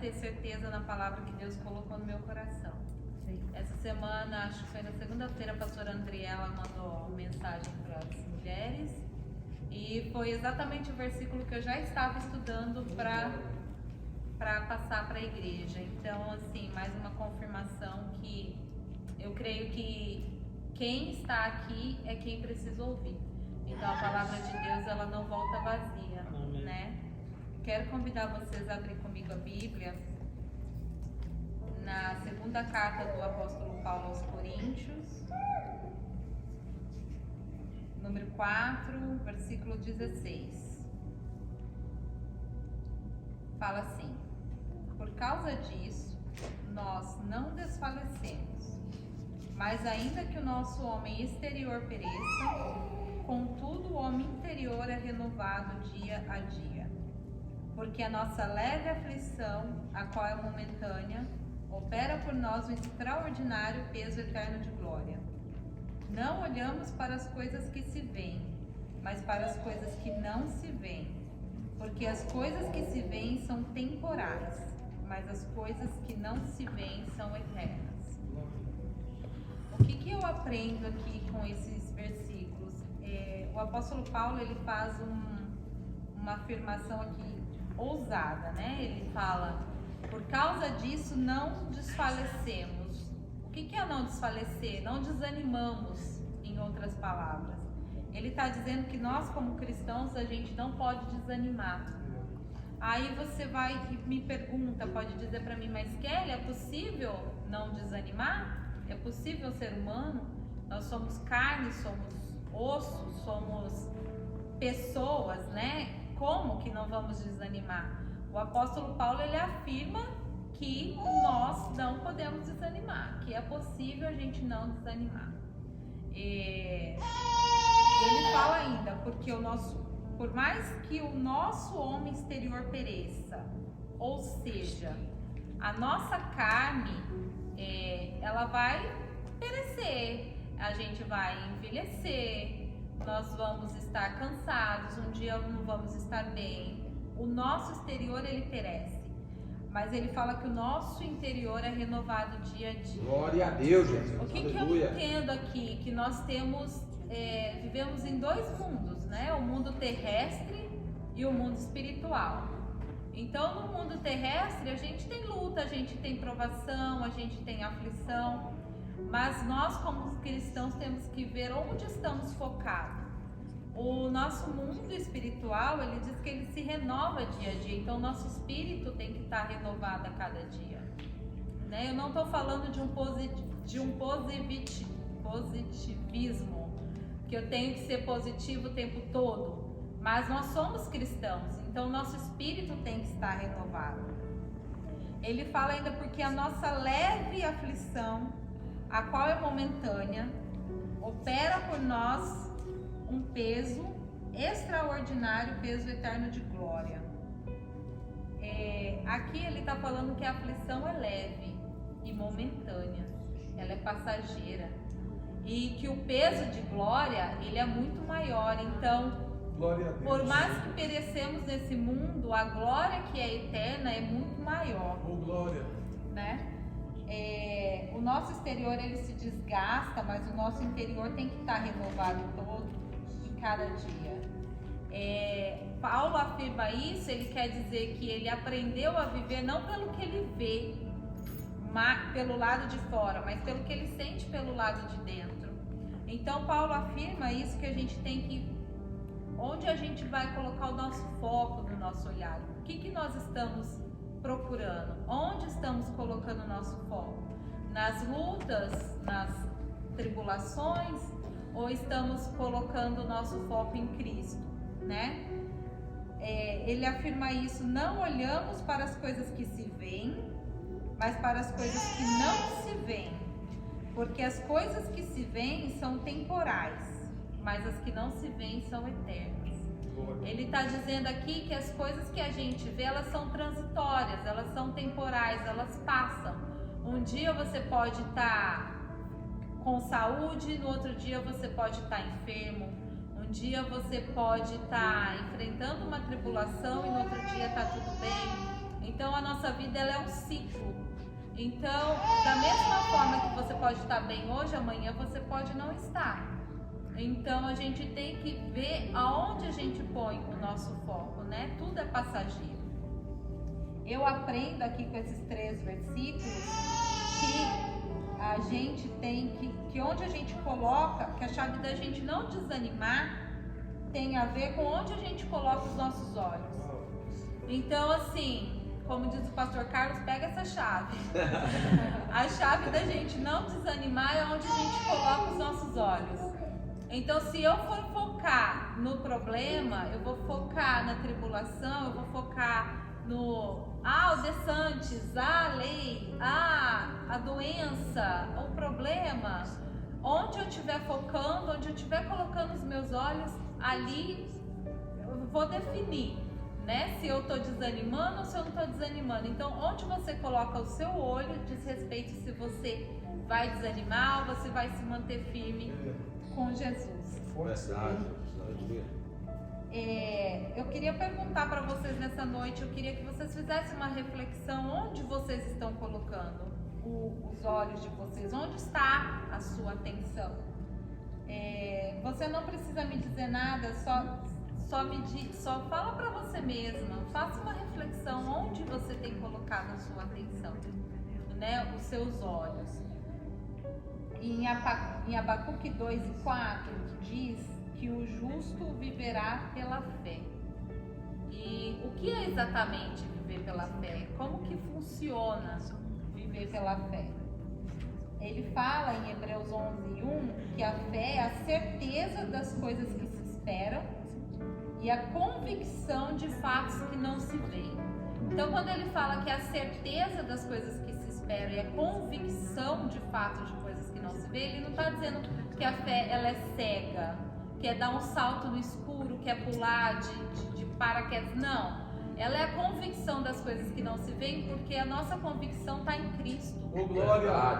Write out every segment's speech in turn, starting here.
ter certeza na palavra que Deus colocou no meu coração. Sim. Essa semana, acho que foi na segunda-feira, a pastora Andriela mandou uma mensagem para as mulheres e foi exatamente o versículo que eu já estava estudando para passar para a igreja. Então, assim, mais uma confirmação que eu creio que quem está aqui é quem precisa ouvir. Então, a palavra de Deus, ela não volta vazia, né? Quero convidar vocês a abrir comigo a Bíblia na segunda carta do apóstolo Paulo aos Coríntios, número 4, versículo 16. Fala assim: por causa disso, nós não desfalecemos, mas ainda que o nosso homem exterior pereça, contudo o homem interior é renovado dia a dia. Porque a nossa leve aflição, a qual é momentânea, opera por nós um extraordinário peso eterno de glória. Não olhamos para as coisas que se veem, mas para as coisas que não se veem. Porque as coisas que se veem são temporais, mas as coisas que não se veem são eternas. O que eu aprendo aqui com esses versículos? O apóstolo Paulo, ele faz uma afirmação aqui ousada, né? Ele fala: por causa disso não desfalecemos. O que é não desfalecer? Não desanimamos, em outras palavras. Ele está dizendo que nós, como cristãos, a gente não pode desanimar. Aí você vai e me pergunta, pode dizer para mim: mas Kelly, é possível não desanimar? É possível ser humano? Nós somos carne, somos osso, somos pessoas, né? Como que não vamos desanimar? O apóstolo Paulo, ele afirma que nós não podemos desanimar, que é possível a gente não desanimar. Ele fala ainda, porque por mais que o nosso homem exterior pereça, ou seja, a nossa carne, ela vai perecer, a gente vai envelhecer, nós vamos estar cansados, um dia não vamos estar bem. O nosso exterior, ele perece, mas ele fala que o nosso interior é renovado dia a dia. Glória a Deus, Jesus. O que eu entendo aqui? Que nós vivemos em dois mundos, né? O mundo terrestre e o mundo espiritual. Então, no mundo terrestre, a gente tem luta, a gente tem provação, a gente tem aflição, mas nós, como cristãos, temos que ver onde estamos focados. O nosso mundo espiritual, ele diz que ele se renova dia a dia, então o nosso espírito tem que estar renovado a cada dia, né? Eu não estou falando de um positivismo, que eu tenho que ser positivo o tempo todo, mas nós somos cristãos, então o nosso espírito tem que estar renovado. Ele fala ainda: porque a nossa leve aflição, a qual é momentânea, opera por nós um peso extraordinário, peso eterno de glória. Aqui ele está falando que a aflição é leve e momentânea, ela é passageira, e que o peso de glória, ele é muito maior. Então, por mais que perecemos nesse mundo, a glória que é eterna é muito maior. Glória, né? O nosso exterior, ele se desgasta, mas o nosso interior tem que estar renovado todo e cada dia. Paulo afirma isso, ele quer dizer que ele aprendeu a viver não pelo que ele vê, pelo lado de fora, mas pelo que ele sente pelo lado de dentro. Então Paulo afirma isso, que a gente tem que, onde a gente vai colocar o nosso foco no nosso olhar, o que nós estamos procurando, onde estamos colocando o nosso foco, nas lutas, nas tribulações, ou estamos colocando o nosso foco em Cristo, né? Ele afirma isso: não olhamos para as coisas que se veem, mas para as coisas que não se veem, porque as coisas que se veem são temporais, mas as que não se veem são eternas. Ele está dizendo aqui que as coisas que a gente vê, elas são transitórias, elas são temporais, elas passam. Um dia você pode estar com saúde, no outro dia você pode estar enfermo, um dia você pode estar enfrentando uma tribulação e no outro dia está tudo bem. Então a nossa vida ela é um ciclo. Então, da mesma forma que você pode estar bem hoje, amanhã você pode não estar. Então, a gente tem que ver aonde a gente põe o nosso foco, né? Tudo é passageiro. Eu aprendo aqui com esses 3 versículos que a gente tem que onde a gente coloca, que a chave da gente não desanimar tem a ver com onde a gente coloca os nossos olhos. Então, assim, como diz o pastor Carlos, pega essa chave. A chave da gente não desanimar é onde a gente coloca os nossos olhos. Então, se eu for focar no problema, eu vou focar na tribulação, eu vou focar no o DeSantis, a lei, a doença, o problema. Onde eu estiver focando, onde eu estiver colocando os meus olhos, ali eu vou definir, né? Se eu estou desanimando ou se eu não estou desanimando. Então, onde você coloca o seu olho diz respeito se você vai desanimar ou você vai se manter firme com Jesus. Eu queria perguntar para vocês nessa noite, eu queria que vocês fizessem uma reflexão onde vocês estão colocando os olhos de vocês, onde está a sua atenção. Você não precisa me dizer nada, só fala para você mesma, faça uma reflexão onde você tem colocado a sua atenção, né? Os seus olhos. Em Abacuque 2:4 diz que o justo viverá pela fé. E o que é exatamente viver pela fé? Como que funciona viver pela fé? Ele fala em Hebreus 11:1 que a fé é a certeza das coisas que se esperam e a convicção de fatos que não se veem. Então, quando ele fala que é a certeza das coisas que se esperam e a convicção de fatos de coisas que não se veem, ele não está dizendo que a fé ela é cega, que é dar um salto no escuro, que é pular de paraquedas. Não. Ela é a convicção das coisas que não se veem, porque a nossa convicção está em Cristo.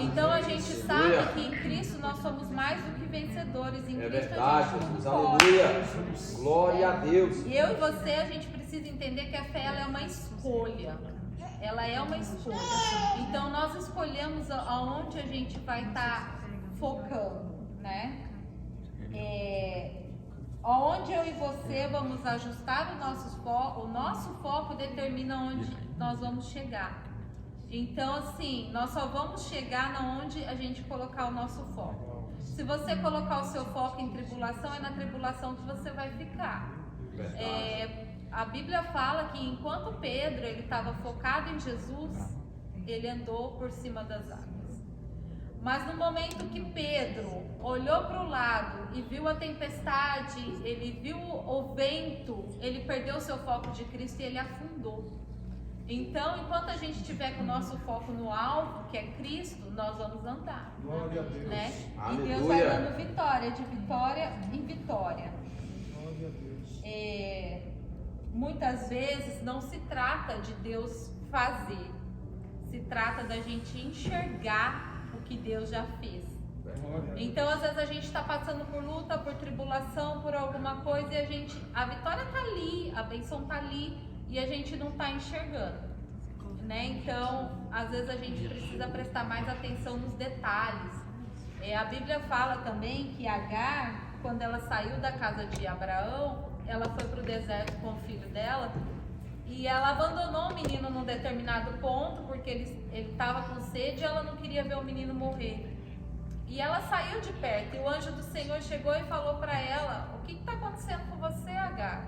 Então a gente sabe que em Cristo nós somos mais do que vencedores. Em Cristo a gente tudo pode. Glória a Deus. E eu e você, a gente precisa entender que a fé ela é uma escolha. Ela é uma escolha. Então nós escolhemos aonde a gente vai estar focando, né? Onde eu e você vamos ajustar o nosso foco determina onde nós vamos chegar. Então, assim, nós só vamos chegar na onde a gente colocar o nosso foco. Se você colocar o seu foco em tribulação, é na tribulação que você vai ficar. A Bíblia fala que enquanto Pedro ele estava focado em Jesus, ele andou por cima das águas. Mas no momento que Pedro olhou para o lado e viu a tempestade, ele viu o vento, ele perdeu o seu foco de Cristo e ele afundou. Então, enquanto a gente estiver com o nosso foco no alvo, que é Cristo, nós vamos andar. Glória a Deus. Né? Aleluia. E Deus vai dando vitória, de vitória em vitória. Glória a Deus. Muitas vezes não se trata de Deus fazer, se trata da gente enxergar o que Deus já fez. Então, às vezes a gente está passando por luta, por tribulação, por alguma coisa e a vitória está ali, a bênção está ali e a gente não está enxergando, né? Então, às vezes a gente precisa prestar mais atenção nos detalhes. A Bíblia fala também que Agar, quando ela saiu da casa de Abraão, ela foi para o deserto com o filho dela e ela abandonou o menino num determinado ponto porque ele estava com sede e ela não queria ver o menino morrer. E ela saiu de perto e o anjo do Senhor chegou e falou para ela: o que está acontecendo com você, Agar?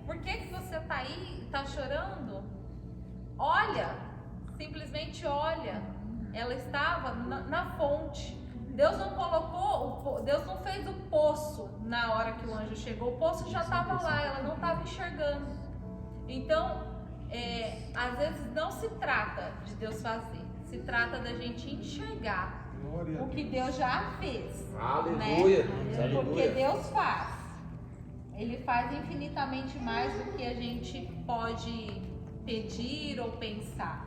Por que você está aí, está chorando? Olha, simplesmente olha. Ela estava na fonte. Deus não fez o poço na hora que o anjo chegou. O poço já estava lá, ela não estava enxergando. Então, às vezes não se trata de Deus fazer, se trata da gente enxergar o que Deus já fez. Aleluia. Né? Porque Deus faz. Ele faz infinitamente mais do que a gente pode pedir ou pensar,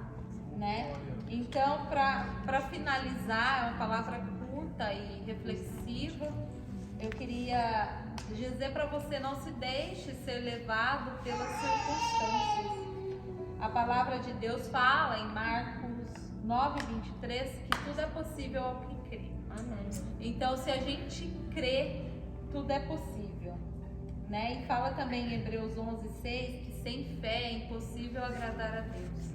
né? Então, para finalizar, é uma palavra curta e reflexiva, eu queria dizer para você: não se deixe ser levado pelas circunstâncias. A palavra de Deus fala em Marcos 9:23 que tudo é possível ao que crê. Amém. Então, se a gente crê, tudo é possível, né? E fala também em Hebreus 11:6 que sem fé é impossível agradar a Deus.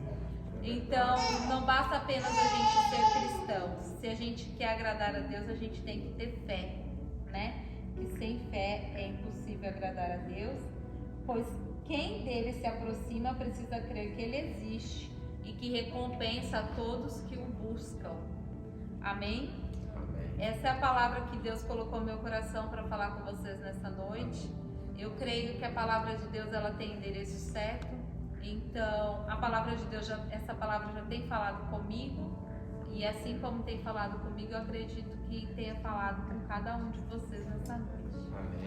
Então, não basta apenas a gente ser cristão. Se a gente quer agradar a Deus, a gente tem que ter fé, né? Que sem fé é impossível agradar a Deus, pois quem dele se aproxima precisa crer que ele existe e que recompensa a todos que o buscam. Amém? Essa é a palavra que Deus colocou no meu coração para falar com vocês nessa noite. Eu creio que a palavra de Deus ela tem endereço certo. Então, a palavra de Deus, essa palavra já tem falado comigo. E assim como tem falado comigo, eu acredito que tenha falado com cada um de vocês nessa noite. Amém.